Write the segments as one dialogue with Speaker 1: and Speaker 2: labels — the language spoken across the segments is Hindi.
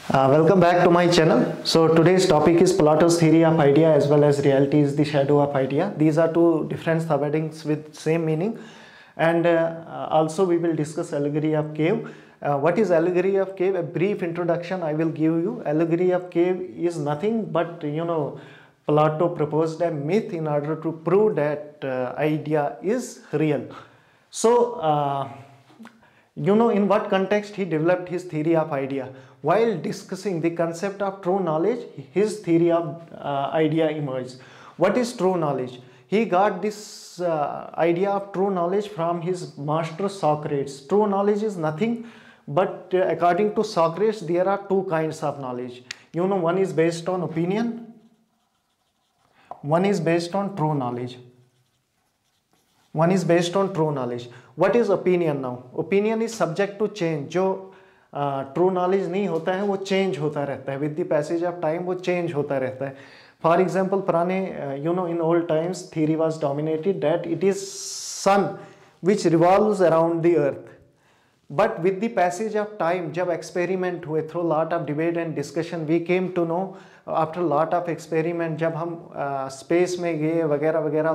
Speaker 1: Welcome back to my channel. So today's topic is Plato's theory of idea as well as reality is the shadow of idea. These are two different subheadings with same meaning, and also we will discuss allegory of cave. What is allegory of cave? A brief introduction I will give you. Allegory of cave is nothing but Plato proposed a myth in order to prove that idea is real. So in what context he developed his theory of idea. While discussing the concept of true knowledge, his theory of idea emerged. What is true knowledge? He got this idea of true knowledge from his master Socrates. True knowledge is nothing but according to Socrates, there are two kinds of knowledge. One is based on opinion, one is based on true knowledge. One is based on true knowledge. What is opinion now? Opinion is subject to change. जो ट्रू नॉलेज नहीं होता है वो चेंज होता रहता है, with the passage of time वो चेंज होता रहता है. फॉर एग्जाम्पल पुराने in old times theory was dominated that it is sun which revolves around the earth. But with the passage of time जब एक्सपेरिमेंट हुए through lot of debate and discussion we came to know after lot of experiment, जब हम स्पेस में गए वगैरह वगैरह,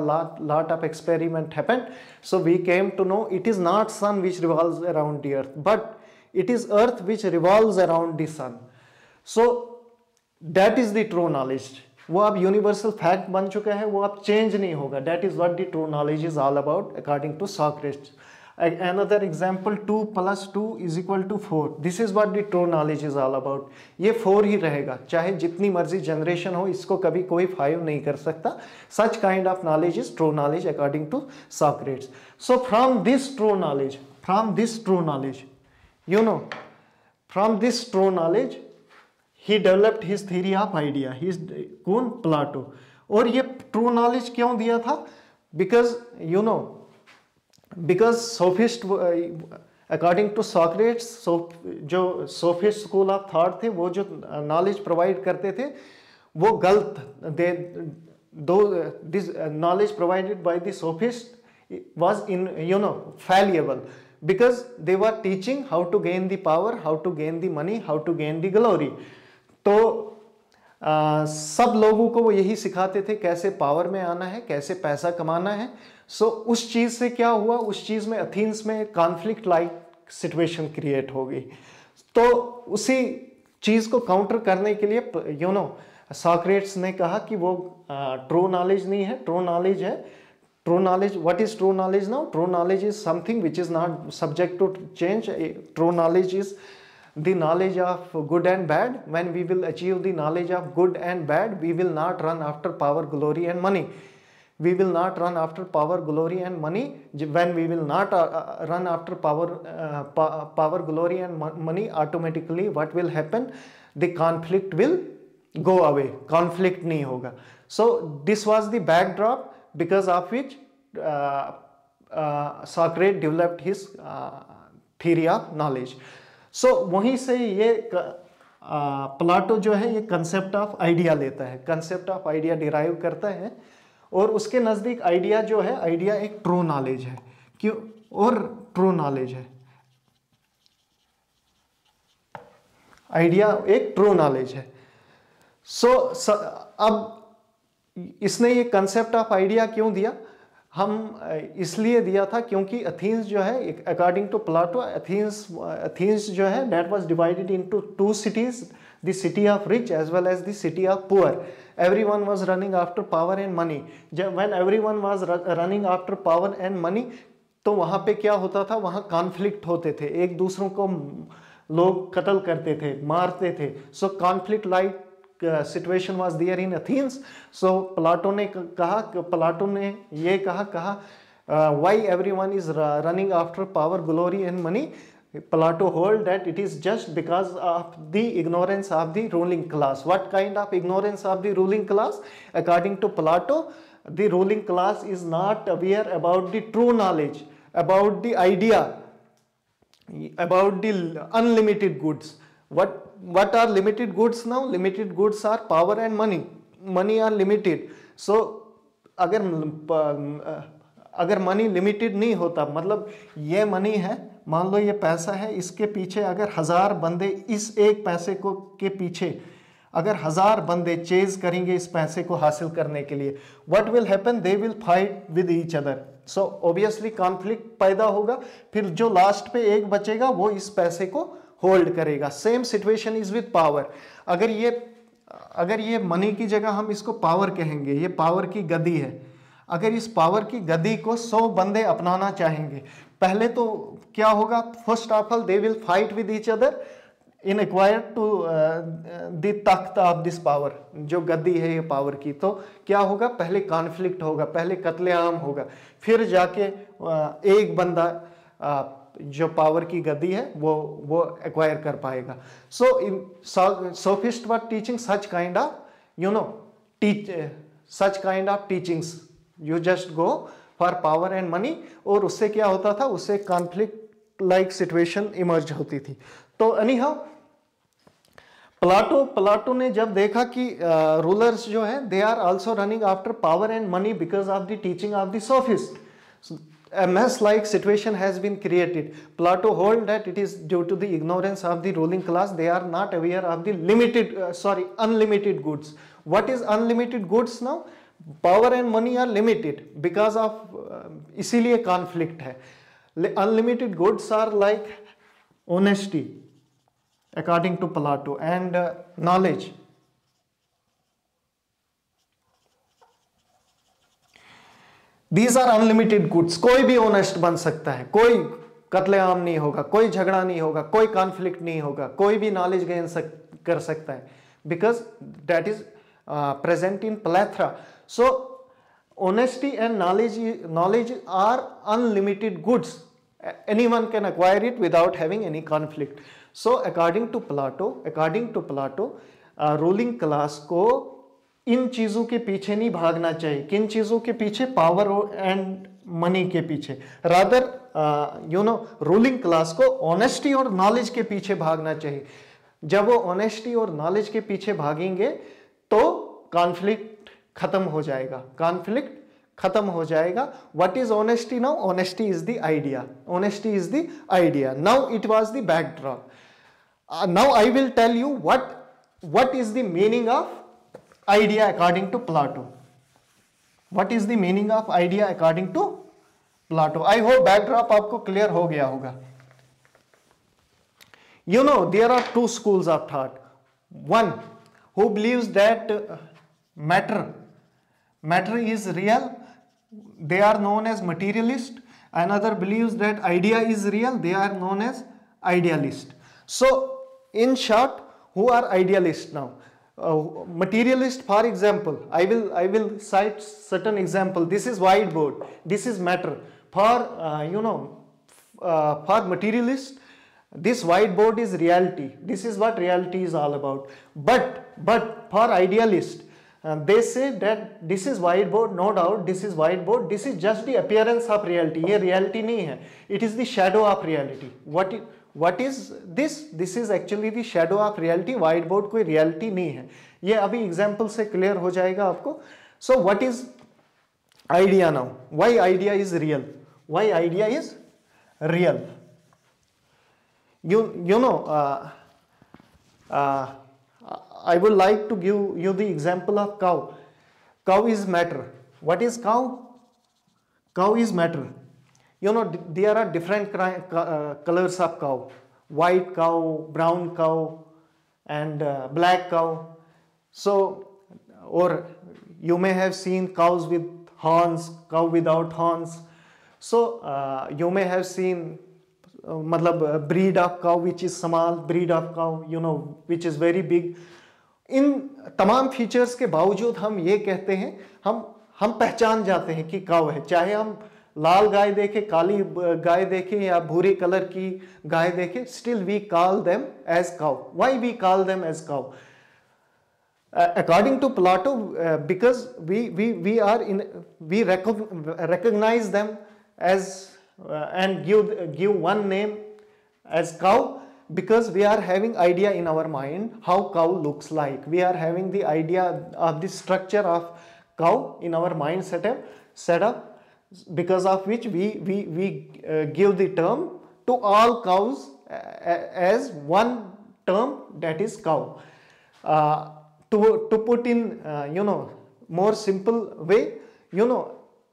Speaker 1: lot of experiment happened. So we came to know it is not sun which revolves around the earth but it is earth which revolves around the sun. So that is the true knowledge. वो अब यूनिवर्सल फैक्ट बन चुका है, वो अब चेंज नहीं होगा. That is what the true knowledge is all about according to Socrates. Another example, 2 + 2 = 4. This is what the true knowledge is all about. ये 4 ही रहेगा, चाहे जितनी मर्जी जनरेशन हो, इसको कभी कोई 5 नहीं कर सकता. Such kind of knowledge is true knowledge according to Socrates. So from this true knowledge, from this true true knowledge he developed his theory of idea. He is कौन? प्लाटो. और ये ट्रू नॉलेज क्यों दिया था? because sophist according to Socrates, जो सोफिस्ट स्कूल ऑफ थॉट थे वो जो नॉलेज प्रोवाइड करते थे वो गलत. this knowledge provided by the sophist was fallible. Because they were teaching how to gain the power, how to gain the money, how to gain the glory. तो सब लोगों को वो यही सिखाते थे कैसे पावर में आना है, कैसे पैसा कमाना है. सो उस चीज़ से क्या हुआ, उस चीज़ में एथेंस में कॉन्फ्लिक्ट लाइक सिचुएशन क्रिएट हो गई. तो उसी चीज़ को काउंटर करने के लिए सॉक्रेट्स ने कहा कि वो ट्रू नॉलेज नहीं है, ट्रू नॉलेज है. True knowledge, what is true knowledge now? True knowledge is something which is not subject to change. True knowledge is the knowledge of good and bad. When we will achieve the knowledge of good and bad, we will not run after power, glory and money. We will not run after power, glory and money. When we will not run after power, glory and money, automatically what will happen? The conflict will go away. Conflict नहीं होगा. So this was the backdrop because of which Socrates developed his theory of knowledge. So वहीं से ये प्लाटो जो है ये कंसेप्ट ऑफ आइडिया लेता है, कंसेप्ट ऑफ आइडिया डिराइव करता है. और उसके नज़दीक आइडिया जो है, आइडिया एक ट्रू नॉलेज है. क्यों? और ट्रू नॉलेज है, आइडिया एक ट्रू नॉलेज है. सो अब इसने ये कंसेप्ट ऑफ आइडिया क्यों दिया? हम इसलिए दिया था क्योंकि एथेंस जो है, अकॉर्डिंग टू प्लाटो, एथेंस जो है that was divided into 2 cities, the city of rich as well as the city of poor. Everyone was running after power and money. When everyone was running after power and money, तो वहाँ पे क्या होता था? वहाँ कॉन्फ्लिक्ट होते थे, एक दूसरों को लोग कत्ल करते थे, मारते थे. So conflict like situation was there in Athens. So Plato ने ये कहा why everyone is running after power, glory and money. Plato hold that it is just because of the ignorance of the ruling class. What kind of ignorance of the ruling class? According to Plato, the ruling class is not aware about the true knowledge, about the idea, about the unlimited goods. What are limited goods now? Limited goods are power and money. Money are limited. So अगर अगर मनी लिमिटेड नहीं होता, मतलब ये मनी है, मान लो ये पैसा है, इसके पीछे अगर 1000 बंदे इस एक पैसे को के पीछे अगर 1000 बंदे चेज करेंगे इस पैसे को हासिल करने के लिए, what will happen, they will fight with each other, so obviously conflict पैदा होगा, फिर जो लास्ट पे एक बचेगा वो इस पैसे को होल्ड करेगा। Same situation is with power. अगर ये मनी की जगह हम इसको पावर कहेंगे, ये पावर की गद्दी है, अगर इस पावर की गद्दी को 100 बंदे अपनाना चाहेंगे, पहले तो क्या होगा, first of all they will fight with each other in acquire to the तख्त ऑफ दिस पावर, जो गद्दी है ये पावर की, तो क्या होगा, पहले कॉन्फ्लिक्ट होगा, पहले कत्लेआम होगा, फिर जाके एक बंदा जो पावर की गद्दी है वो एक्वायर कर पाएगा। सो इन सोफिस्ट वर teaching such kind of such kind of teachings, you just go for power and money, और उससे क्या होता था, उससे कॉन्फ्लिक्ट लाइक सिचुएशन इमर्ज होती थी। तो एनीहाउ प्लाटो ने जब देखा कि रूलर्स जो है they are also running after power and money because of the teaching of the sophist, a mess like situation has been created. Plato hold that it is due to the ignorance of the ruling class, they are not aware of the unlimited goods. What is unlimited goods now? Power and money are limited because of इसीलिए conflict है। Unlimited goods are like honesty according to Plato and knowledge. These are unlimited goods. कोई भी ऑनेस्ट बन सकता है, कोई कत्लेआम नहीं होगा, कोई झगड़ा नहीं होगा, कोई कॉन्फ्लिक्ट नहीं होगा, कोई भी नॉलेज गेन कर सकता है, because that is present in plethora. So honesty and knowledge are unlimited goods. Anyone can acquire it without having any conflict. So according to Plato, ruling class को इन चीजों के पीछे नहीं भागना चाहिए। किन चीजों के पीछे? पावर एंड मनी के पीछे। रादर रूलिंग क्लास को ऑनेस्टी और नॉलेज के पीछे भागना चाहिए। जब वो ऑनेस्टी और नॉलेज के पीछे भागेंगे तो कॉन्फ्लिक्ट खत्म हो जाएगा। What is honesty now? Honesty is the idea. Now it was the backdrop. Now I will tell you what is the meaning of idea according to Plato. What is the meaning of idea according to Plato? I hope backdrop आपको clear हो गया होगा। There are two schools of thought. One who believes that matter is real, they are known as materialist. Another believes that idea is real, they are known as idealist. So in short, who are idealists now? Materialist, for example, I will cite certain example. This is whiteboard, this is matter. For materialist, this whiteboard is reality. This is what reality is all about. But for idealist, they say that this is whiteboard, no doubt this is whiteboard, this is just the appearance of reality. ये reality नहीं है, it is the shadow of reality. What is this? This is actually the shadow of reality. Whiteboard कोई reality नहीं है। ये अभी example से clear हो जाएगा आपको। So what is idea now? Why idea is real? Why idea is real? I would like to give you the example of cow. Cow is matter. What is cow? Cow is matter. There are different colors of cow. White cow, brown cow, and black cow. So, or you may have seen cows with horns, cow without horns. So, you may have seen breed of cow which is small, breed of cow which is very big. इन तमाम फीचर्स के बावजूद हम ये कहते हैं, हम पहचान जाते हैं कि काऊ है। चाहे हम लाल गाय देखे, काली गाय देखे या भूरे कलर की गाय देखे, still we call them as cow. Why we call them as cow? According to Plato, because we recognize them as and give one name as cow, because we are having idea in our mind how cow looks like. We are having the idea of the structure of cow in our mind set up. because of which we give the term to all cows as one term, that is cow. To put in more simple way,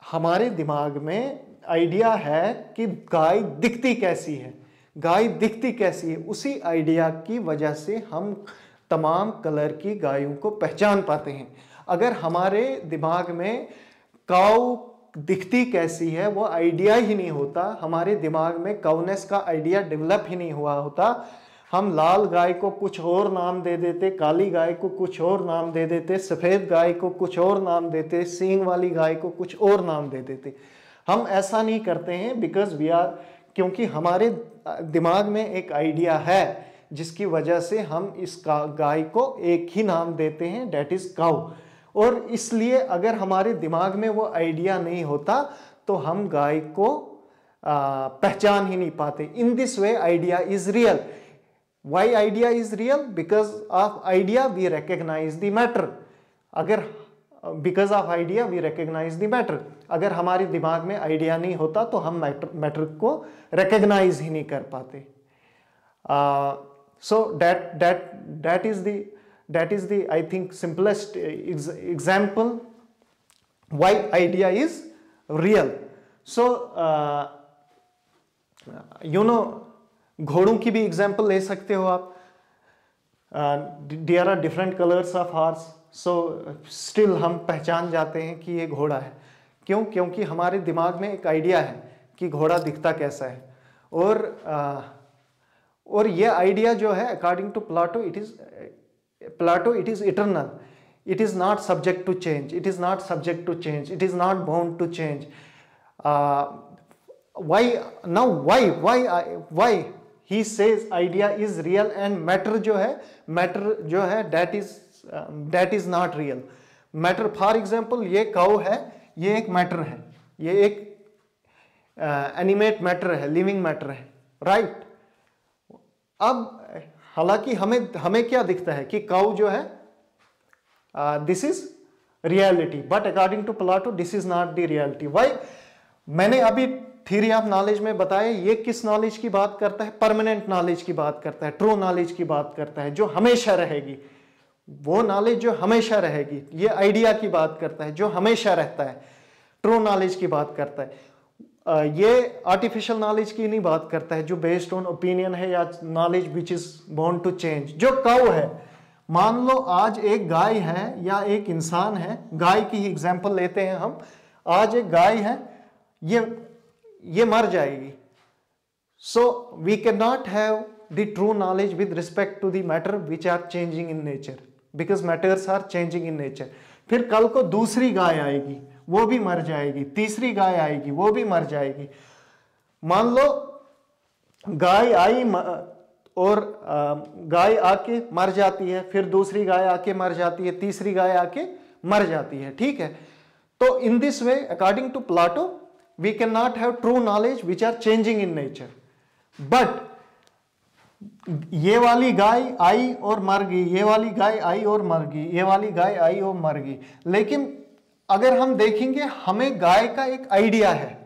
Speaker 1: हमारे दिमाग में आइडिया है कि गाय दिखती कैसी है, गाय दिखती कैसी है, उसी आइडिया की वजह से हम तमाम कलर की गायों को पहचान पाते हैं। अगर हमारे दिमाग में काऊ दिखती कैसी है वो आइडिया ही नहीं होता, हमारे दिमाग में काउनेस का आइडिया डेवलप ही नहीं हुआ होता, हम लाल गाय को कुछ और नाम दे देते, काली गाय को कुछ और नाम दे देते, सफ़ेद गाय को कुछ और नाम देते, सींग वाली गाय को कुछ और नाम दे देते। हम ऐसा नहीं करते हैं बिकॉज क्योंकि हमारे दिमाग में एक आइडिया है जिसकी वजह से हम इस गाय को एक ही नाम देते हैं, डेट इज काऊ। और इसलिए अगर हमारे दिमाग में वो आइडिया नहीं होता तो हम गाय को पहचान ही नहीं पाते। In this way idea is real. Why idea is real? Because of idea we recognise the matter. अगर because of idea we recognise the matter, अगर हमारे दिमाग में आइडिया नहीं होता तो हम मैटर को रिकग्नाइज ही नहीं कर पाते। So that is the I think simplest example why idea is real. So घोड़ों की भी एग्जाम्पल ले सकते हो आप। There are different colours of horse, so still हम पहचान जाते हैं कि ये घोड़ा है। क्यों? क्योंकि हमारे दिमाग में एक आइडिया है कि घोड़ा दिखता कैसा है। और ये आइडिया जो है according to Plato it is eternal, it is not subject to change, it is not subject to change, it is not bound to change. why he says idea is real and matter जो है that is not real. matter for example ये काऊ है, ये एक मैटर है, ये एक एनिमेट मैटर है, लिविंग मैटर है, राइट? अब हालांकि हमें क्या दिखता है कि काऊ जो है this is reality, but according to Plato this is not the reality. Why? मैंने अभी थ्योरी ऑफ नॉलेज में बताया, ये किस नॉलेज की बात करता है? परमानेंट नॉलेज की बात करता है, ट्रू नॉलेज की बात करता है, जो हमेशा रहेगी, वो नॉलेज जो हमेशा रहेगी। ये आइडिया की बात करता है जो हमेशा रहता है, ट्रू नॉलेज की बात करता है। ये आर्टिफिशियल नॉलेज की नहीं बात करता है जो बेस्ड ऑन ओपिनियन है या knowledge which is bound to change. जो काऊ है, मान लो आज एक गाय है या एक इंसान है, गाय की ही एग्जांपल लेते हैं हम। आज एक गाय है, ये मर जाएगी। So we can not have the true knowledge with respect to the matter which are changing in nature, because matters are changing in nature. फिर कल को दूसरी गाय आएगी, वो भी मर जाएगी, तीसरी गाय आएगी, वो भी मर जाएगी। मान लो गाय आई और गाय आके मर जाती है, फिर दूसरी गाय आके मर जाती है, तीसरी गाय आके मर जाती है, ठीक है? तो in this way according to Plato we can not have true knowledge which are changing in nature. But ये वाली गाय आई और मर गई, ये वाली गाय आई और मर गई, ये वाली गाय आई और मर गई। लेकिन अगर हम देखेंगे, हमें गाय का एक आइडिया है,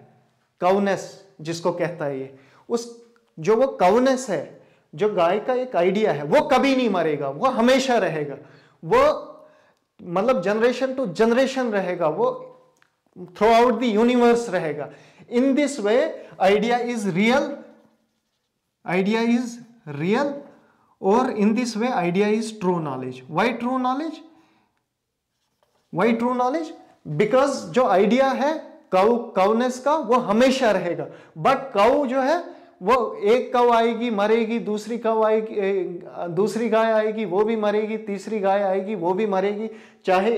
Speaker 1: काउनेस जिसको कहता है ये, उस जो वो काउनेस है, जो गाय का एक आइडिया है, वो कभी नहीं मरेगा, वो हमेशा रहेगा, वो मतलब जनरेशन टू जनरेशन रहेगा, वो थ्रू आउट द यूनिवर्स रहेगा। In this way idea is real, idea is real, और in this way idea is true knowledge. Why true knowledge? Why true knowledge? Because जो आइडिया है काउनेस का, वो हमेशा रहेगा। बट काऊ जो है, वो एक काऊ आएगी मरेगी, दूसरी काऊ आएगी, दूसरी गाय आएगी वो भी मरेगी, तीसरी गाय आएगी वो भी मरेगी। चाहे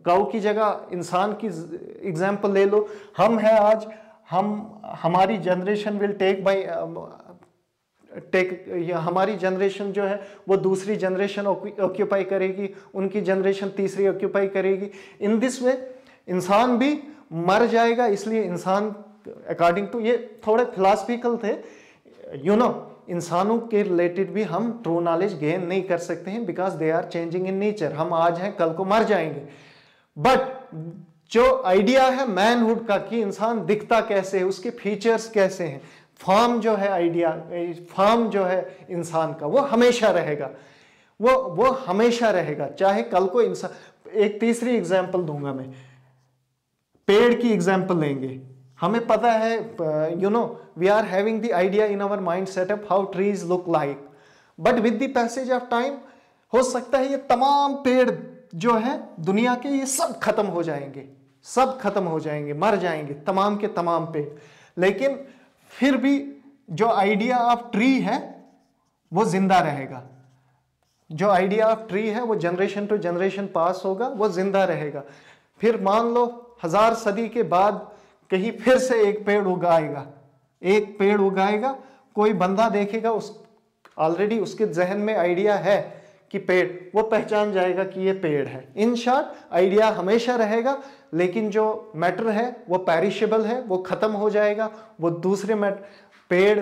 Speaker 1: काऊ की जगह इंसान की एग्जाम्पल ले लो, हम है आज, हमारी जनरेशन विल हमारी जनरेशन जो है वो दूसरी जनरेशन ऑक्यूपाई करेगी, उनकी जनरेशन तीसरी ऑक्यूपाई करेगी। इन दिस वे इंसान भी मर जाएगा। इसलिए इंसान अकॉर्डिंग टू, ये थोड़े फिलॉसफिकल थे, इंसानों के रिलेटेड भी हम ट्रू नॉलेज गेन नहीं कर सकते हैं, because they are changing in nature. हम आज हैं, कल को मर जाएंगे। बट जो आइडिया है मैनहुड का कि इंसान दिखता कैसे है, उसके फीचर्स कैसे हैं, फॉर्म जो है आइडिया, फॉर्म जो है इंसान का वो हमेशा रहेगा, वो हमेशा रहेगा। चाहे कल को इंसान, एक तीसरी एग्जांपल दूंगा मैं, पेड़ की एग्जांपल लेंगे। हमें पता है, we are having the idea in our mind setup how trees look like, but with the passage of time हो सकता है ये तमाम पेड़ जो है दुनिया के, ये सब खत्म हो जाएंगे, सब खत्म हो जाएंगे, मर जाएंगे तमाम के तमाम पेड़। लेकिन फिर भी जो आइडिया ऑफ ट्री है वो जिंदा रहेगा, जो आइडिया ऑफ ट्री है वो जनरेशन टू जनरेशन पास होगा, वो जिंदा रहेगा। फिर मान लो 1000 सदी के बाद कहीं फिर से एक पेड़ उगाएगा, एक पेड़ उगाएगा, कोई बंदा देखेगा, उस ऑलरेडी उसके जहन में आइडिया है कि पेड़, वो पहचान जाएगा कि ये पेड़ है। इन शॉर्ट आइडिया हमेशा रहेगा, लेकिन जो मैटर है वो पेरिशेबल है, वो खत्म हो जाएगा। वो दूसरे पेड़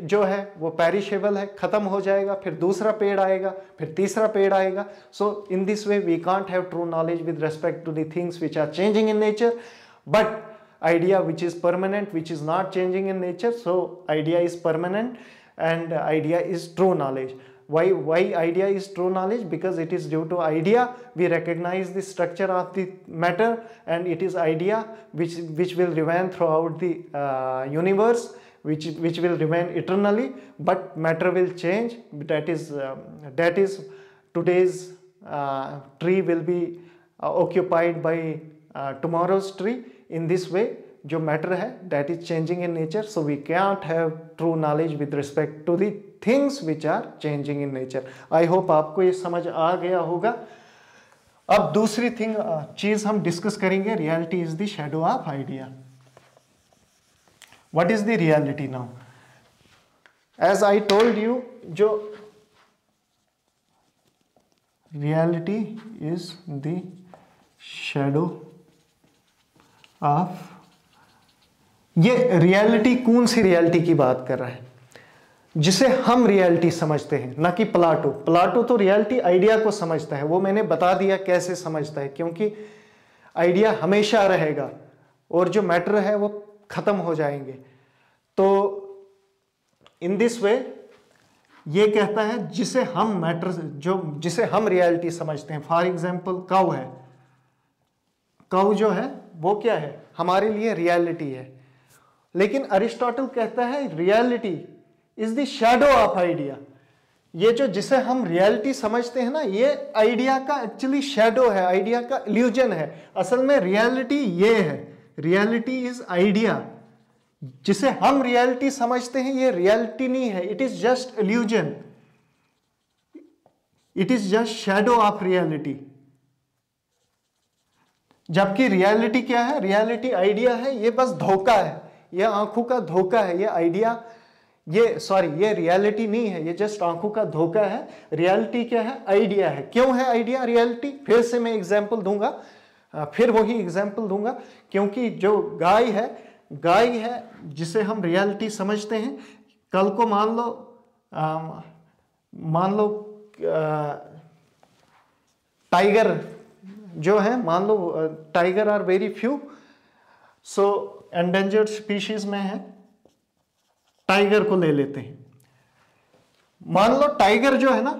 Speaker 1: जो है वो पेरिशेबल है, खत्म हो जाएगा, फिर दूसरा पेड़ आएगा, फिर तीसरा पेड़ आएगा। So in this way we can't have true knowledge with respect to the things which are changing in nature, but idea which is permanent, which is not changing in nature, so idea is permanent and idea is true knowledge. Why idea is true knowledge? Because it is due to idea we recognize the structure of the matter, and it is idea which will remain throughout the universe, which will remain eternally, but matter will change. That is today's tree will be occupied by tomorrow's tree. In this way जो मैटर है that is changing in nature, so we can't have true knowledge with respect to the things which are changing in nature. I hope आपको ये समझ आ गया होगा। अब दूसरी चीज हम डिस्कस करेंगे, reality is the shadow of idea. What is the reality now? As I told you, जो reality is the shadow of, ये रियलिटी कौन सी रियलिटी की बात कर रहा है? जिसे हम रियलिटी समझते हैं, ना कि प्लाटो। प्लाटो तो रियलिटी आइडिया को समझता है, वो मैंने बता दिया कैसे समझता है, क्योंकि आइडिया हमेशा रहेगा और जो मैटर है वो खत्म हो जाएंगे। तो इन दिस वे ये कहता है जिसे हम मैटर, जिसे हम रियलिटी समझते हैं। फॉर एग्जाम्पल काऊ है, काऊ जो है वो क्या है? हमारे लिए रियलिटी है। लेकिन अरिस्टोटल कहता है reality is the shadow of idea. ये जो जिसे हम रियलिटी समझते हैं ना, ये आइडिया का एक्चुअली शैडो है, आइडिया का इल्यूजन है। असल में रियलिटी ये है, रियलिटी इज आइडिया। जिसे हम रियलिटी समझते हैं ये रियलिटी नहीं है, it is just illusion, it is just shadow of reality. जबकि रियलिटी क्या है? रियलिटी आइडिया है, ये बस धोखा है, ये आंखों का धोखा है। ये आइडिया, ये रियलिटी नहीं है, ये जस्ट आंखों का धोखा है। रियलिटी क्या है? आइडिया है। क्यों है आइडिया रियलिटी? फिर से मैं एग्जांपल दूंगा, फिर वही एग्जांपल दूंगा, क्योंकि जो गाय है जिसे हम रियलिटी समझते हैं, कल को मान लो टाइगर जो है, मान लो tiger are very few, so endangered species में है, टाइगर को ले लेते हैं। मान लो टाइगर जो है ना,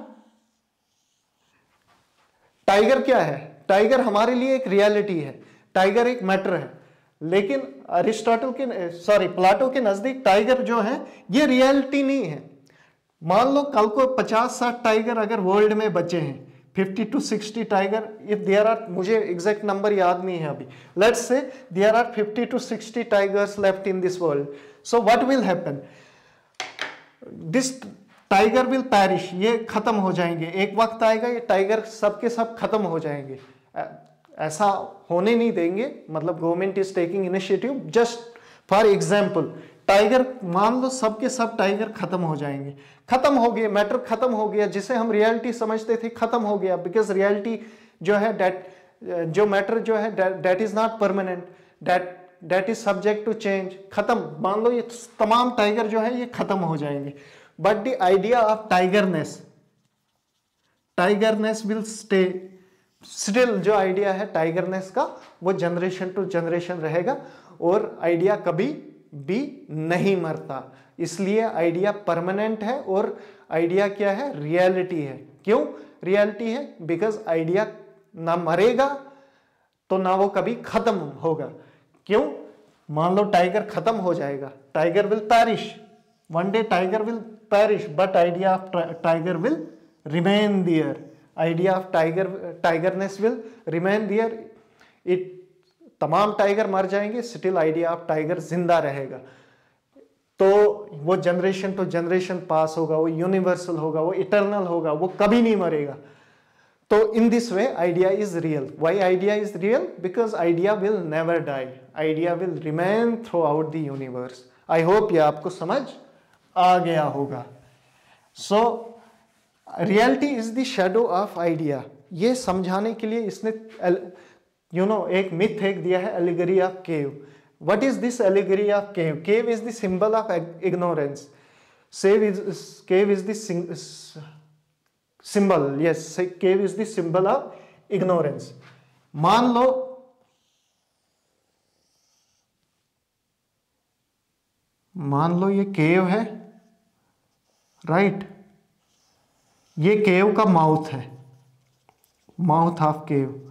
Speaker 1: टाइगर क्या है? टाइगर हमारे लिए एक रियलिटी है, टाइगर एक मैटर है। लेकिन प्लाटो के नजदीक टाइगर जो है ये रियलिटी नहीं है। मान लो कल को 50-60 टाइगर अगर वर्ल्ड में बचे हैं, 50 to 60 tiger, if there are, मुझे एग्जैक्ट नंबर याद नहीं है अभी, let's say there are 50 to 60 tigers left in this world, so what will happen? This tiger will perish, ये खत्म हो जाएंगे। एक वक्त आएगा ये टाइगर सबके सब खत्म हो जाएंगे। ऐसा होने नहीं देंगे, मतलब government is taking initiative. Just for example, tiger मान लो सबके सब टाइगर खत्म हो जाएंगे, खत्म हो गए, मैटर खत्म हो गया, जिसे हम रियलिटी समझते थे खत्म हो गया। बिकॉज रियलिटी जो है जो मैटर जो है that is not permanent, that is subject to change, खत्म। मान लो ये तमाम टाइगर जो है ये खत्म हो जाएंगे, but the idea of tigerness will stay still जो आइडिया है टाइगरनेस का वो जनरेशन टू जनरेशन रहेगा और आइडिया कभी भी नहीं मरता। इसलिए आइडिया परमानेंट है और आइडिया क्या है, रियलिटी है। क्यों रियलिटी है? बिकॉज आइडिया ना मरेगा तो ना वो कभी खत्म होगा। क्यों? मान लो टाइगर खत्म हो जाएगा, tiger will perish, one day tiger will perish, but idea of tiger will remain there, idea of tigerness will remain there. It तमाम टाइगर मर जाएंगे, स्टिल आइडिया ऑफ टाइगर जिंदा रहेगा। तो वो जनरेशन टू जनरेशन पास होगा, वो यूनिवर्सल होगा, वो इटर्नल होगा, वो कभी नहीं मरेगा। तो in this way idea is real. Why idea is real? Because idea will never die. Idea will remain throughout the universe. I hope ये आपको समझ आ गया होगा। So reality is the shadow of idea. ये समझाने के लिए इसने एक मिथ एक दिया है, allegory of cave. What is this allegory of cave? Cave is the symbol of ignorance. Cave is the symbol, yes, cave is the symbol of ignorance. मान लो ये केव है, राइट? ये केव का माउथ है, माउथ ऑफ केव।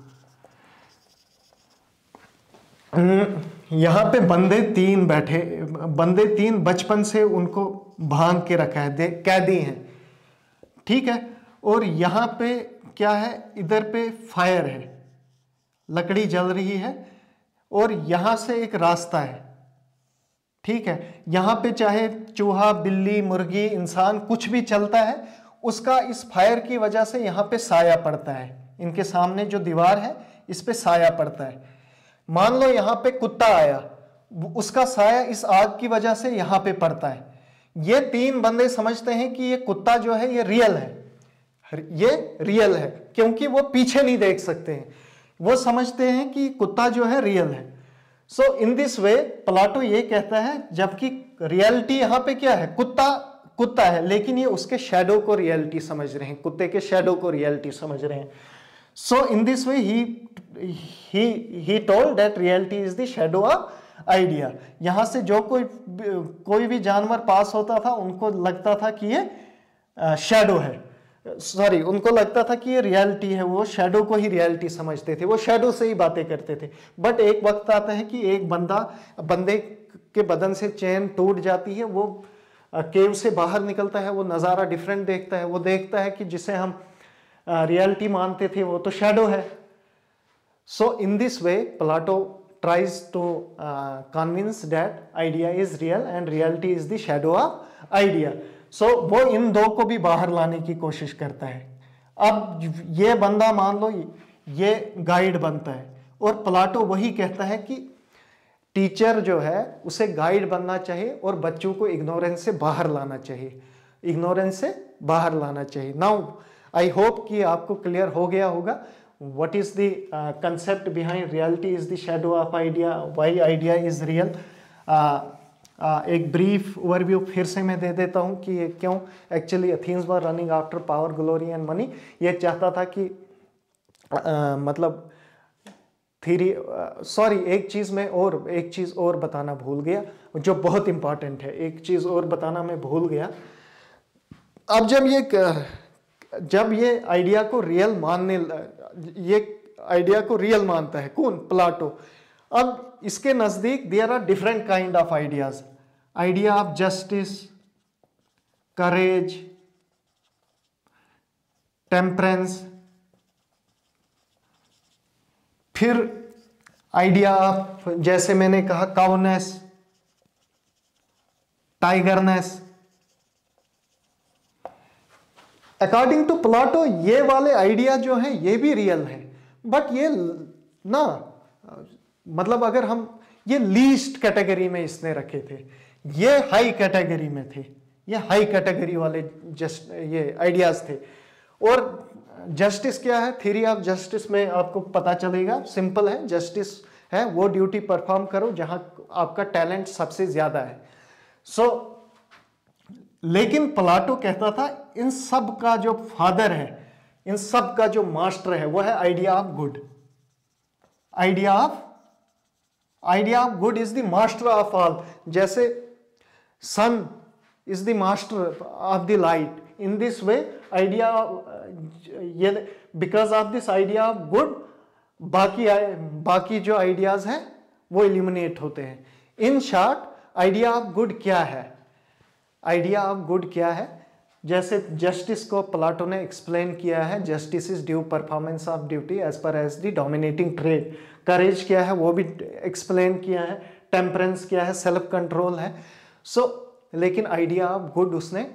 Speaker 1: यहां पे बंदे तीन बैठे, बंदे तीन बचपन से उनको भांग के रखा है, कैदी हैं, ठीक है। और यहां पे क्या है, इधर पे फायर है, लकड़ी जल रही है और यहां से एक रास्ता है, ठीक है। यहां पे चाहे चूहा, बिल्ली, मुर्गी, इंसान कुछ भी चलता है, उसका इस फायर की वजह से यहां पे साया पड़ता है। इनके सामने जो दीवार है इस पे साया पड़ता है। मान लो यहां पे कुत्ता आया, उसका साया इस आग की वजह से यहां पे पड़ता है। ये तीन बंदे समझते हैं कि ये कुत्ता जो है ये रियल है, ये रियल है, क्योंकि वो पीछे नहीं देख सकते हैं, वो समझते हैं कि कुत्ता जो है रियल है। So in this way Plato ये कहता है, जबकि रियलिटी यहां पे क्या है, कुत्ता है, लेकिन ये उसके शैडो को रियलिटी समझ रहे हैं, कुत्ते के शैडो को रियलिटी समझ रहे हैं। So in this way he told that reality is the shadow of idea. यहां से जो कोई भी जानवर पास होता था, उनको लगता था कि ये शैडो है, सॉरी, उनको लगता था कि ये रियलिटी है, वो शैडो को ही रियलिटी समझते थे, वो शैडो से ही बातें करते थे। बट एक वक्त आता है कि एक बंदे के बदन से चैन टूट जाती है, वो केव से बाहर निकलता है, वो नज़ारा डिफरेंट देखता है, वो देखता है कि जिसे हम रियलिटी मानते थे वो तो शैडो है। So in this way Plato tries to convince that idea is real and reality is the shadow of idea. सो वो इन दो को भी बाहर लाने की कोशिश करता है। अब ये बंदा मान लो ये गाइड बनता है, और प्लाटो वही कहता है कि टीचर जो है उसे गाइड बनना चाहिए और बच्चों को इग्नोरेंस से बाहर लाना चाहिए, इग्नोरेंस से बाहर लाना चाहिए। नाउ आई होप कि आपको क्लियर हो गया होगा what is the concept behind reality is the shadow of idea, why idea is real। एक ब्रीफ ओवरव्यू फिर से मैं दे देता हूँ कि ये क्यों actually Athens were running after power, glory and money. ये चाहता था कि मतलब थ्योरी, सॉरी एक चीज़ और बताना भूल गया जो बहुत इंपॉर्टेंट है, एक चीज़ और बताना मैं भूल गया। अब जब ये आइडिया को रियल मानता है कौन? प्लाटो। अब इसके नजदीक there are different kind of ideas, idea of justice, courage, temperance, फिर आइडिया ऑफ, जैसे मैंने कहा, cowness, tigerness. According to Plato ये वाले आइडिया जो हैं ये भी रियल हैं, बट ये ना, मतलब अगर हम ये लीस्ट कैटेगरी में इसने रखे थे, ये हाई कैटेगरी में थे, ये हाई कैटेगरी वाले ये आइडियाज थे। और जस्टिस क्या है? थ्योरी ऑफ जस्टिस में आपको पता चलेगा, सिंपल है, जस्टिस है वो ड्यूटी परफॉर्म करो जहां आपका टैलेंट सबसे ज्यादा है। लेकिन प्लाटो कहता था इन सब का जो फादर है, इन सब का जो मास्टर है वो है idea of good. Idea of good is the master of all. जैसे sun is the master of the light, in this way idea, ये because of this idea of good बाकी जो आइडियाज हैं वो इल्यूमिनेट होते हैं। In short idea of good क्या है? आइडिया ऑफ गुड क्या है? जैसे जस्टिस को प्लाटो ने एक्सप्लेन किया है, justice is due performance of duty as per as the dominating trade. Courage क्या है वो भी एक्सप्लेन किया है, टेम्परेंस क्या है, सेल्फ कंट्रोल है। लेकिन आइडिया ऑफ गुड उसने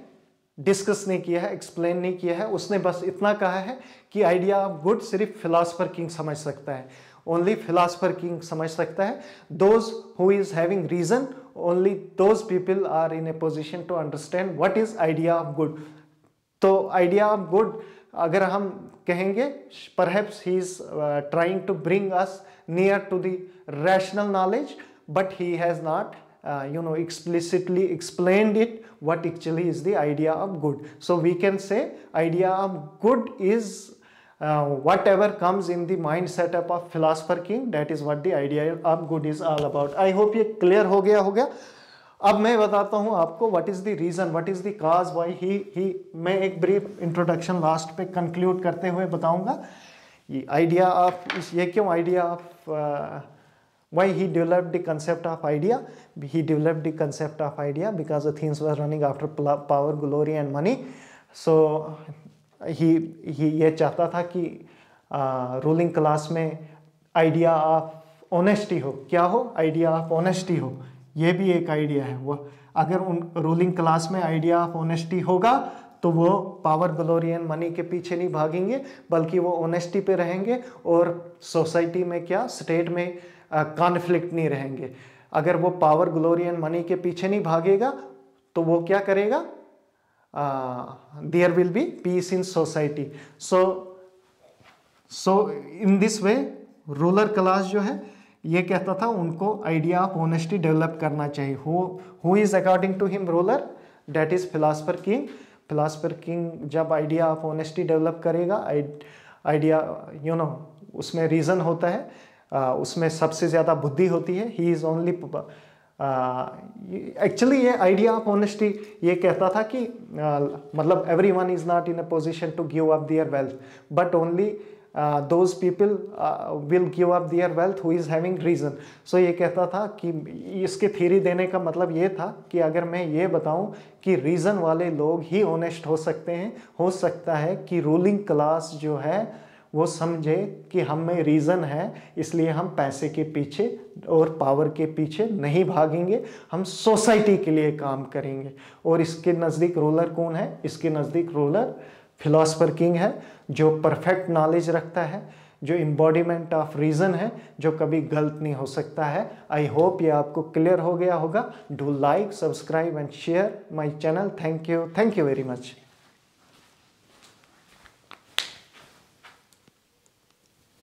Speaker 1: डिस्कस नहीं किया है, एक्सप्लेन नहीं किया है। उसने बस इतना कहा है कि आइडिया ऑफ गुड सिर्फ फिलोसफर किंग समझ सकता है, ओनली फिलोसफर किंग समझ सकता है। Those who is having reason, only those people are in a position to understand what is idea of good. तो आइडिया ऑफ गुड अगर हम कहेंगे, perhaps he is trying to bring us near to the rational knowledge, but he has not explicitly explained it what actually is the idea of good. So we can say idea of good is whatever comes in the mind setup of philosopher king, that is what the idea of good is all about. I hope ये clear हो गया। अब मैं बताता हूँ आपको what is the reason, what is the cause why he मैं एक brief introduction last पे conclude करते हुए बताऊंगा ये idea of, ये क्यों idea of why he developed the concept of idea. He developed the concept of idea because Athens was running after power, glory and money. So he ये चाहता था कि रूलिंग क्लास में आइडिया ऑफ ऑनेस्टी हो। क्या हो? आइडिया ऑफ ऑनेस्टी हो। ये भी एक आइडिया है। वो अगर उन रूलिंग क्लास में आइडिया ऑफ ऑनेस्टी होगा तो वो पावर, ग्लोरी एंड मनी के पीछे नहीं भागेंगे, बल्कि वो ऑनेस्टी पे रहेंगे और सोसाइटी में क्या, स्टेट में कॉन्फ्लिक्ट नहीं रहेंगे। अगर वो पावर, ग्लोरी एंड मनी के पीछे नहीं भागेगा तो वो क्या करेगा? There will be peace in society. So in this way ruler class जो है ये कहता था उनको आइडिया ऑफ ऑनेस्टी डेवलप करना चाहिए। Who is according to him ruler? That is philosopher king. Philosopher king जब आइडिया ऑफ ऑनेस्टी डेवलप करेगा, आइडिया उसमें रीजन होता है, उसमें सबसे ज़्यादा बुद्धि होती है। ही इज़ ओनली एक्चुअली ये आइडिया ऑफ ऑनेस्टी ये कहता था कि मतलब everyone is not in a position to give up their wealth, but only those people will give up their wealth who is having reason. सो ये कहता था कि इसके थ्योरी देने का मतलब ये था कि अगर मैं ये बताऊं कि रीज़न वाले लोग ही ऑनेस्ट हो सकते हैं, हो सकता है कि रूलिंग क्लास जो है वो समझे कि हम में रीज़न है, इसलिए हम पैसे के पीछे और पावर के पीछे नहीं भागेंगे, हम सोसाइटी के लिए काम करेंगे। और इसके नज़दीक रूलर कौन है? इसके नज़दीक रूलर फिलोसफर किंग है, जो परफेक्ट नॉलेज रखता है, जो एम्बॉडीमेंट ऑफ रीज़न है, जो कभी गलत नहीं हो सकता है। आई होप ये आपको क्लियर हो गया होगा। Do like, subscribe and share my channel. Thank you very much.